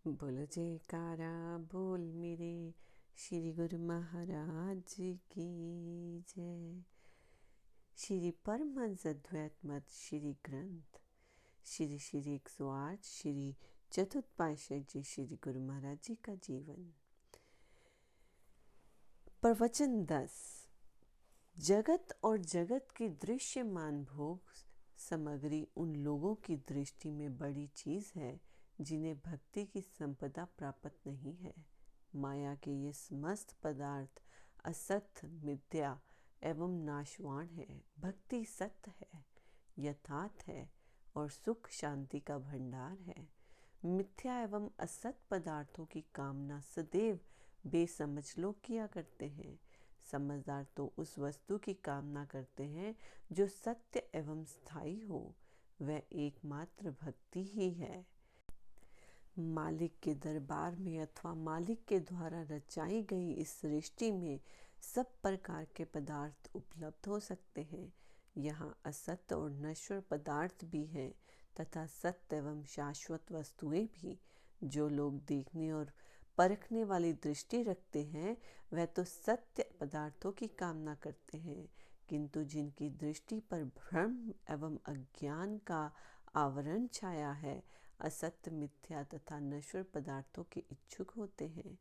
बोलो जयकारा बोल मेरे श्री गुरु महाराज की जय। श्री परमहंस अद्वैत मत श्री ग्रंथ श्री श्री 108 श्री चतुर्थ पातशाह जी श्री गुरु महाराज जी का जीवन। प्रवचन 10। जगत और जगत की दृश्यमान भोग सामग्री उन लोगों की दृष्टि में बड़ी चीज है जिन्हें भक्ति की संपदा प्राप्त नहीं है। माया के ये समस्त पदार्थ असत, मिथ्या एवं नाशवान है। भक्ति सत्य है, यथार्थ है और सुख शांति का भंडार है। मिथ्या एवं असत पदार्थों की कामना सदैव बेसमझ लोग किया करते हैं। समझदार तो उस वस्तु की कामना करते हैं जो सत्य एवं स्थायी हो। वह एकमात्र भक्ति ही है। मालिक के दरबार में अथवा मालिक के द्वारा रचाई गई इस सृष्टि में सब प्रकार के पदार्थ उपलब्ध हो सकते हैं। यहाँ असत्य और नश्वर पदार्थ भी हैं तथा सत्य एवं शाश्वत वस्तुएं भी। जो लोग देखने और परखने वाली दृष्टि रखते हैं वह तो सत्य पदार्थों की कामना करते हैं, किंतु जिनकी दृष्टि पर भ्रम एवं अज्ञान का आवरण छाया है, असत्य, मिथ्या तथा नश्वर पदार्थों के इच्छुक होते हैं।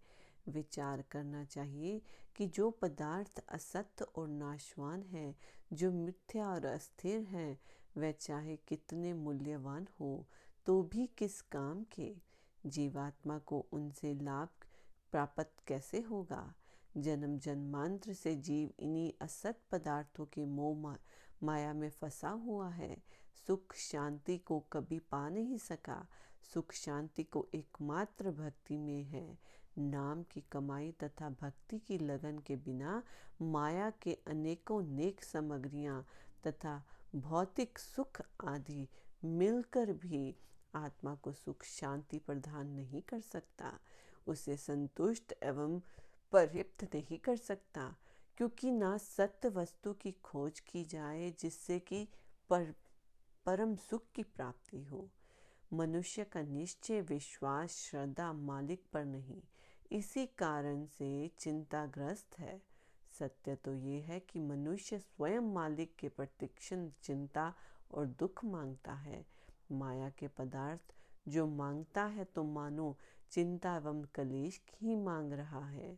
विचार करना चाहिए कि जो पदार्थ असत्य और नाशवान है, जो मिथ्या और अस्थिर है, वह चाहे कितने मूल्यवान हो तो भी किस काम के। जीवात्मा को उनसे लाभ प्राप्त कैसे होगा। जन्म जन्मांतर से जीव इन्हीं असत पदार्थों के मोह माया में फंसा हुआ है। सुख शांति को कभी पा नहीं सका। सुख शांति को एकमात्र भक्ति में है। नाम की कमाई तथा भक्ति की लगन के बिना माया के अनेकों नेक सामग्रियां तथा भौतिक सुख आदि मिलकर भी आत्मा को सुख शांति प्रदान नहीं कर सकता, उसे संतुष्ट एवं पर्याप्त नहीं कर सकता, क्योंकि ना सत्य वस्तु की खोज की जाए जिससे कि परम सुख की प्राप्ति हो। मनुष्य का निश्चय विश्वास श्रद्धा मालिक पर नहीं, इसी कारण से चिंताग्रस्त है। सत्य तो ये है कि मनुष्य स्वयं मालिक के प्रतिक्षण चिंता और दुख मांगता है। माया के पदार्थ जो मांगता है तो मानो चिंता एवं कलेश ही मांग रहा है।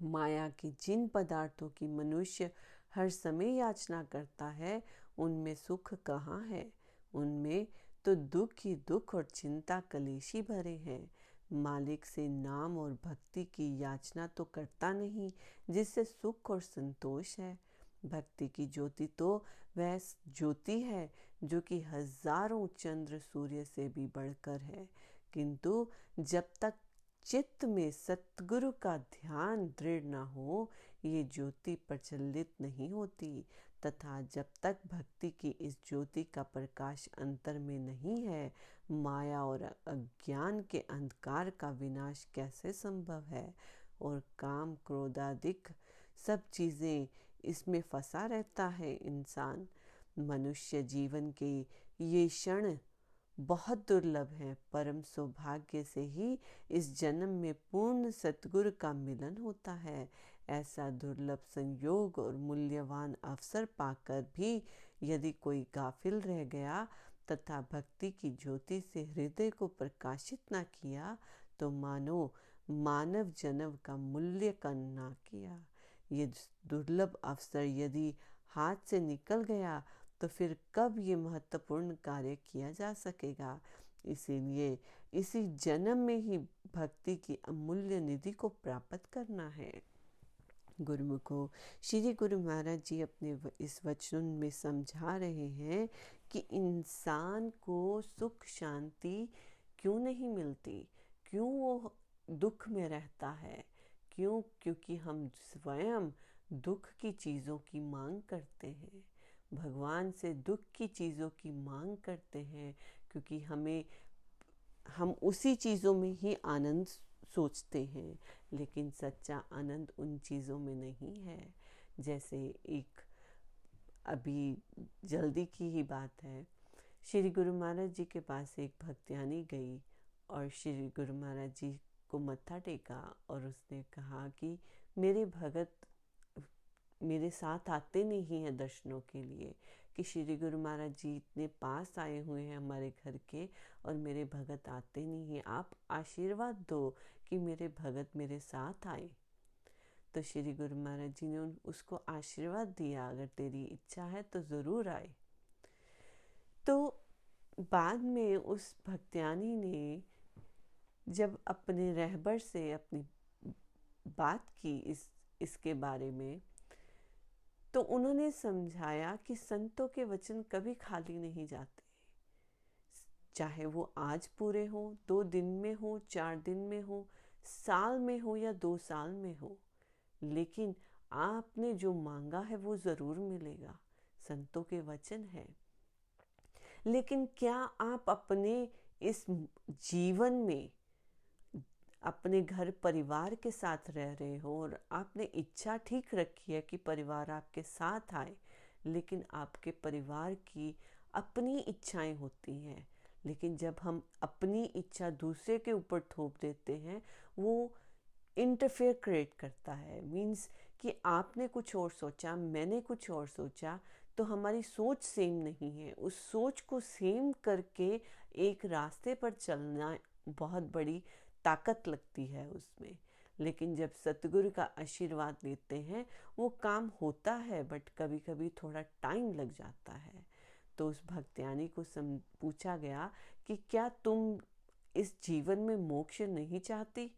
माया के जिन पदार्थों की मनुष्य हर समय याचना करता है, उनमें सुख कहाँ है। उनमें तो दुख ही दुख और चिंता कलेशी भरे हैं। मालिक से नाम और भक्ति की याचना तो करता नहीं जिससे सुख और संतोष है। भक्ति की ज्योति तो वह ज्योति है जो कि हजारों चंद्र सूर्य से भी बढ़कर है, किंतु जब तक चित्त में सतगुरु का ध्यान दृढ़ न हो, ये ज्योति प्रज्वलित नहीं होती, तथा जब तक भक्ति की इस ज्योति का प्रकाश अंतर में नहीं है, माया और अज्ञान के अंधकार का विनाश कैसे संभव है। और काम क्रोधादिक सब चीजें इसमें फंसा रहता है इंसान। मनुष्य जीवन के ये क्षण बहुत दुर्लभ है। परम सौभाग्य से ही इस जन्म में पूर्ण सतगुरु का मिलन होता है। ऐसा दुर्लभ संयोग और मूल्यवान अवसर पाकर भी यदि कोई गाफिल रह गया तथा भक्ति की ज्योति से हृदय को प्रकाशित न किया, तो मानो मानव जन्म का मूल्य का ना किया। ये दुर्लभ अवसर यदि हाथ से निकल गया तो फिर कब ये महत्वपूर्ण कार्य किया जा सकेगा। इसीलिए इसी जन्म में ही भक्ति की अमूल्य निधि को प्राप्त करना है। गुरुमुखों, श्री गुरु महाराज जी अपने इस वचन में समझा रहे हैं कि इंसान को सुख शांति क्यों नहीं मिलती, क्यों वो दुख में रहता है। क्यों? क्योंकि हम स्वयं दुख की चीज़ों की मांग करते हैं, भगवान से दुख की चीज़ों की मांग करते हैं, क्योंकि हम उसी चीज़ों में ही आनंद सोचते हैं, लेकिन सच्चा आनंद उन चीज़ों में नहीं है। जैसे एक अभी जल्दी की ही बात है, श्री गुरु महाराज जी के पास एक भक्त्यानी गई और श्री गुरु महाराज जी को मत्था टेका और उसने कहा कि मेरे भगत मेरे साथ आते नहीं हैं दर्शनों के लिए, कि श्री गुरु महाराज जी इतने पास आए हुए हैं हमारे घर के और मेरे भगत आते नहीं हैं, आप आशीर्वाद दो कि मेरे भगत मेरे साथ आए। तो श्री गुरु महाराज जी ने उसको आशीर्वाद दिया, अगर तेरी इच्छा है तो ज़रूर आए। तो बाद में उस भक्त्यानी ने जब अपने रहबर से अपनी बात की इसके बारे में, तो उन्होंने समझाया कि संतों के वचन कभी खाली नहीं जाते, चाहे वो आज पूरे हो, 2 दिन में हो, 4 दिन में हो, साल में हो या 2 साल में हो, लेकिन आपने जो मांगा है वो ज़रूर मिलेगा। संतों के वचन है। लेकिन क्या आप अपने इस जीवन में अपने घर परिवार के साथ रह रहे हो और आपने इच्छा ठीक रखी है कि परिवार आपके साथ आए, लेकिन आपके परिवार की अपनी इच्छाएं होती हैं, लेकिन जब हम अपनी इच्छा दूसरे के ऊपर थोप देते हैं वो इंटरफेयर क्रिएट करता है। मीन्स कि आपने कुछ और सोचा, मैंने कुछ और सोचा, तो हमारी सोच सेम नहीं है। उस सोच को सेम करके एक रास्ते पर चलना बहुत बड़ी ताकत लगती है उसमें। लेकिन जब सतगुरु का आशीर्वाद लेते हैं वो काम होता है, बट कभी कभी थोड़ा टाइम लग जाता है। तो उस भक्त्यानी को पूछा गया कि क्या तुम इस जीवन में मोक्ष नहीं चाहती?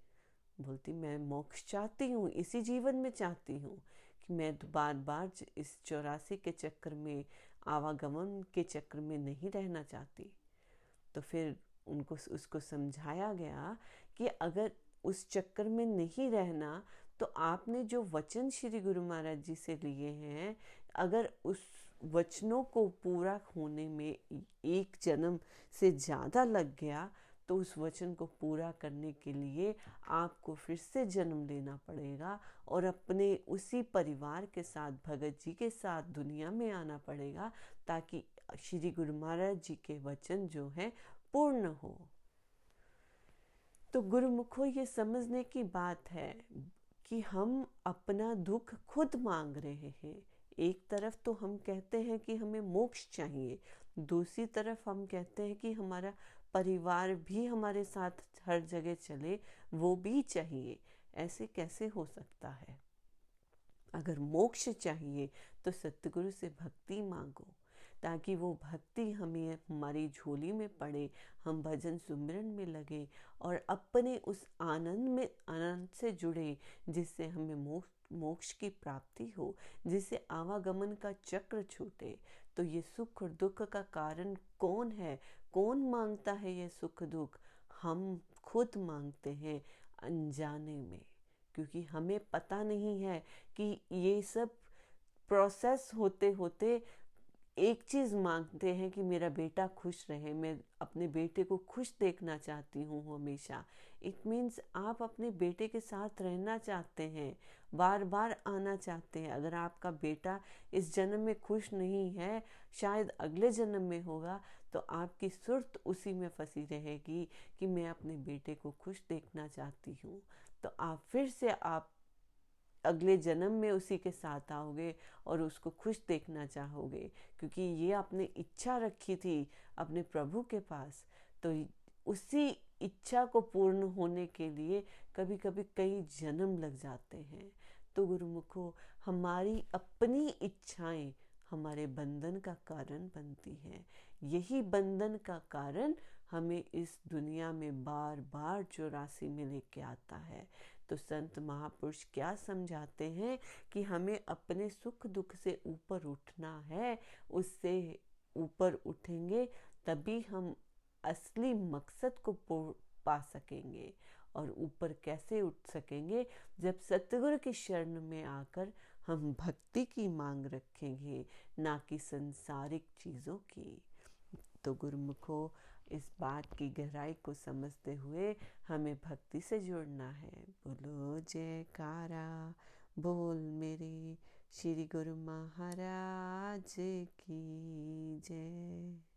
बोलती मैं मोक्ष चाहती हूँ, इसी जीवन में चाहती हूँ कि मैं बार बार इस 84 के चक्कर में, आवागमन के चक्कर में नहीं रहना चाहती। तो फिर उसको समझाया गया कि अगर उस चक्कर में नहीं रहना तो आपने जो वचन श्री गुरु महाराज जी से लिए हैं, अगर उस वचनों को पूरा होने में 1 जन्म से ज़्यादा लग गया तो उस वचन को पूरा करने के लिए आपको फिर से जन्म लेना पड़ेगा और अपने उसी परिवार के साथ, भगत जी के साथ दुनिया में आना पड़ेगा, ताकि श्री गुरु महाराज जी के वचन जो हैं पूर्ण हो। तो गुरुमुखो ये समझने की बात है कि हम अपना दुख खुद मांग रहे हैं। एक तरफ तो हम कहते हैं कि हमें मोक्ष चाहिए, दूसरी तरफ हम कहते हैं कि हमारा परिवार भी हमारे साथ हर जगह चले, वो भी चाहिए। ऐसे कैसे हो सकता है? अगर मोक्ष चाहिए तो सतगुरु से भक्ति मांगो, ताकि वो भक्ति हमें हमारी झोली में पड़े, हम भजन सुमिरन में लगे और अपने उस आनंद से जुड़े, जिससे हमें मोक्ष की प्राप्ति हो, जिससे आवागमन का चक्र छूटे। तो ये सुख और दुख का कारण कौन है? कौन मांगता है ये सुख दुख? हम खुद मांगते हैं अनजाने में, क्योंकि हमें पता नहीं है कि ये सब प्रोसेस होते होते एक चीज़ मांगते हैं कि मेरा बेटा खुश रहे, मैं अपने बेटे को खुश देखना चाहती हूँ हमेशा। इट मीन्स आप अपने बेटे के साथ रहना चाहते हैं, बार बार आना चाहते हैं। अगर आपका बेटा इस जन्म में खुश नहीं है, शायद अगले जन्म में होगा, तो आपकी सुर्त उसी में फंसी रहेगी कि मैं अपने बेटे को खुश देखना चाहती हूँ। तो आप फिर से आप अगले जन्म में उसी के साथ आओगे और उसको खुश देखना चाहोगे, क्योंकि ये आपने इच्छा रखी थी अपने प्रभु के पास। तो उसी इच्छा को पूर्ण होने के लिए कभी कभी कई जन्म लग जाते हैं। तो गुरुमुखो, हमारी अपनी इच्छाएं हमारे बंधन का कारण बनती हैं। यही बंधन का कारण हमें इस दुनिया में बार बार 84 में लेके आता है। तो संत महापुरुष क्या समझाते हैं कि हमें अपने सुख दुख से ऊपर उठना है। उससे ऊपर उठेंगे तभी हम असली मकसद को पा सकेंगे। और ऊपर कैसे उठ सकेंगे? जब सतगुरु की शरण में आकर हम भक्ति की मांग रखेंगे, ना कि संसारिक चीज़ों की। तो गुरुमुखो, इस बात की गहराई को समझते हुए हमें भक्ति से जुड़ना है। बोलो जयकारा, बोल मेरे श्री गुरु महाराज की जय।